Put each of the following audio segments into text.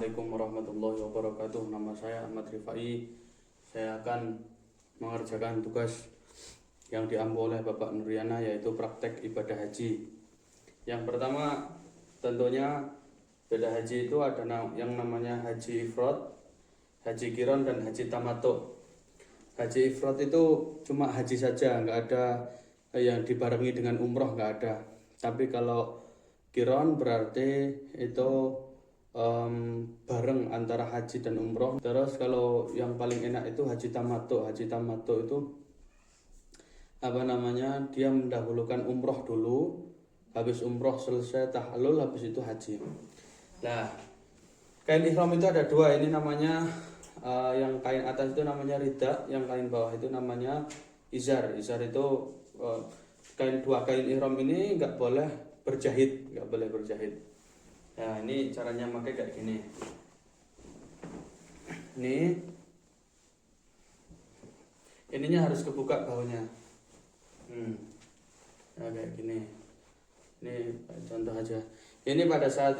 Assalamualaikum warahmatullahi wabarakatuh. Nama saya Ahmad Rifai. Saya akan mengerjakan tugas yang diambil oleh Bapak Nuriana, yaitu praktek ibadah haji. Yang pertama, tentunya ibadah haji itu ada yang namanya haji ifrad, haji qiran, dan haji tamattu. Haji ifrad itu cuma haji saja, nggak ada yang dibarengi dengan umroh, nggak ada. Tapi kalau qiran berarti itu bareng antara haji dan umroh. Terus kalau yang paling enak itu haji tamattu. Haji tamattu itu dia mendahulukan umroh dulu, habis umroh selesai tahallul, habis itu haji. Nah, kain ihram itu ada dua. Ini namanya yang kain atas itu namanya rida, yang kain bawah itu namanya izar. Izar itu dua kain ihram ini nggak boleh berjahit, Nah, ini caranya pakai kayak gini. Ininya harus kebuka baunya. Nah, kayak gini. Ini contoh aja. Ini pada saat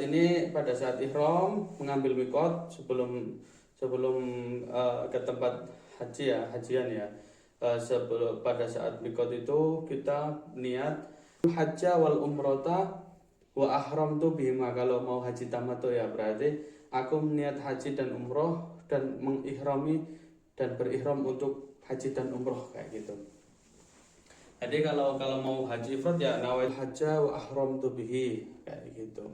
ihram mengambil mikot sebelum ke tempat hajian ya. Pada saat mikot itu kita niat hajja wal umrota wa ahramtu bihima. Kalau mau haji tamattu ya berarti aku niat haji dan umroh dan mengihrami dan berihram untuk haji dan umroh kayak gitu. Jadi kalau mau haji ifrad ya nawaitu hajja wa ahramtu bihi kayak gitu.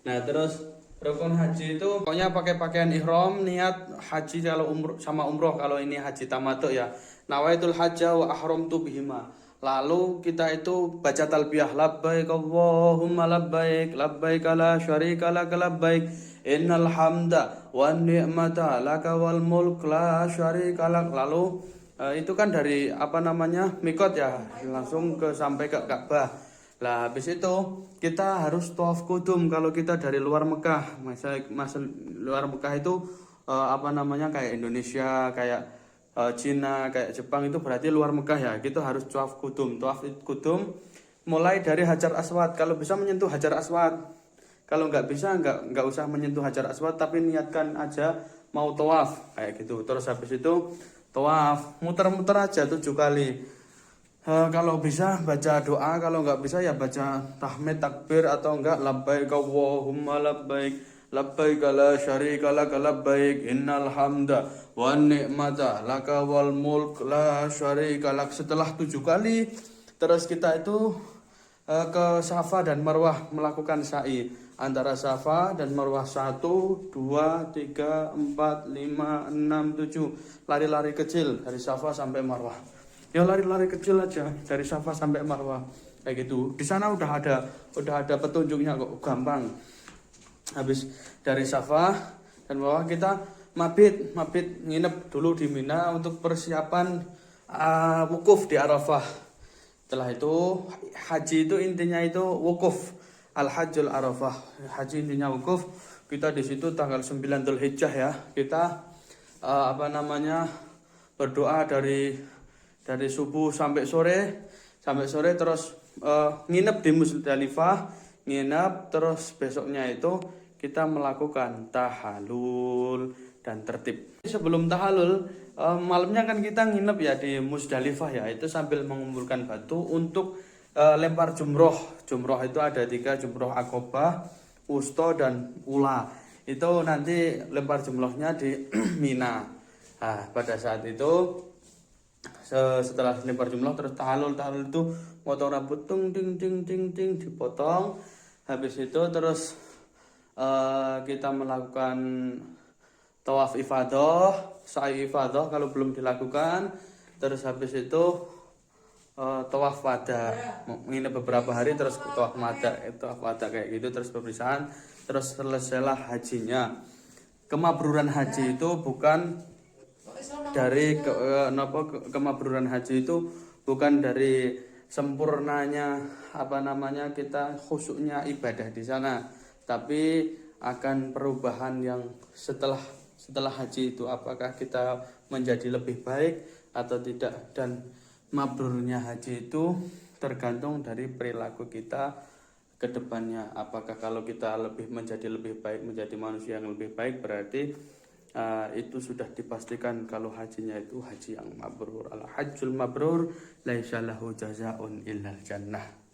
Nah, terus rukun haji itu pokoknya pakai pakaian ihram, niat haji kalau umroh sama umroh. Kalau ini haji tamattu ya nawaitul hajja wa ahramtu bihima. Lalu kita itu baca talbiyah, labbaik Allahumma labbaik, labbaik la syarika lak labbaik, innal hamda wan ni'mata laka wal mulk la syarika lak. Lalu itu kan dari mikot ya, langsung sampai ke Ka'bah. Lah habis itu kita harus tawaf qudum kalau kita dari luar Mekah. Masa luar Mekah itu kayak Indonesia, kayak Cina, kayak Jepang, itu berarti luar Mekah ya. Kita harus tawaf qudum. Tawaf qudum mulai dari Hajar Aswad. Kalau bisa menyentuh Hajar Aswad. Kalau nggak bisa nggak usah menyentuh Hajar Aswad, tapi niatkan aja mau tawaf kayak gitu. Terus habis itu tawaf, muter-muter aja 7 kali. Kalau bisa baca doa, kalau nggak bisa ya baca tahmid, takbir, atau enggak labbaik Allahumma labbaik, labbaik la syarika lak labbaik, innal hamda wan ni'mata laka wal mulk la syarika lak. Setelah 7 kali, terus kita itu ke Safa dan Marwah melakukan sa'i antara Safa dan Marwah. 1, 2, 3, 4, 5, 6, 7 lari-lari kecil dari Safa sampai Marwah. Ya lari-lari kecil aja dari Safa sampai Marwah kayak gitu. Di sana udah ada petunjuknya kok, gampang. Habis dari Safa dan Marwah kita mabit nginep dulu di Mina untuk persiapan wukuf di Arafah. Setelah itu haji itu intinya itu wukuf, al-hajjul Arafah. Haji intinya wukuf. Kita di situ tanggal 9 Dzulhijjah ya. Kita berdoa dari subuh sampai sore, terus nginep di Musdalifah, terus besoknya itu kita melakukan tahallul dan tertib. Sebelum tahallul, malamnya kan kita nginep ya di Musdalifah ya, itu sambil mengumpulkan batu untuk lempar jumroh. Jumroh itu ada 3, jumroh Aqobah, Wusta, dan Ula. Itu nanti lempar jumrohnya di Mina. Nah, pada saat itu setelah lempar jumroh terus tahallul itu potong rambut, ting dipotong. Habis itu terus kita melakukan tawaf ifadah, sa'i ifadah kalau belum dilakukan. Terus habis itu tawaf wada, nginep beberapa hari, terus tawaf wada kayak gitu, terus pemeriksaan, terus selesailah hajinya. Kemabruran haji itu bukan dari kemabruran haji itu bukan dari sempurnanya kita khusyuknya ibadah di sana, tapi akan perubahan yang setelah haji itu, apakah kita menjadi lebih baik atau tidak. Dan mabrurnya haji itu tergantung dari perilaku kita ke depannya. Apakah kalau kita menjadi lebih baik, menjadi manusia yang lebih baik, berarti itu sudah dipastikan kalau hajinya itu haji yang mabrur. Al hajjul mabrur laisa lahu jazaa'un illal jannah.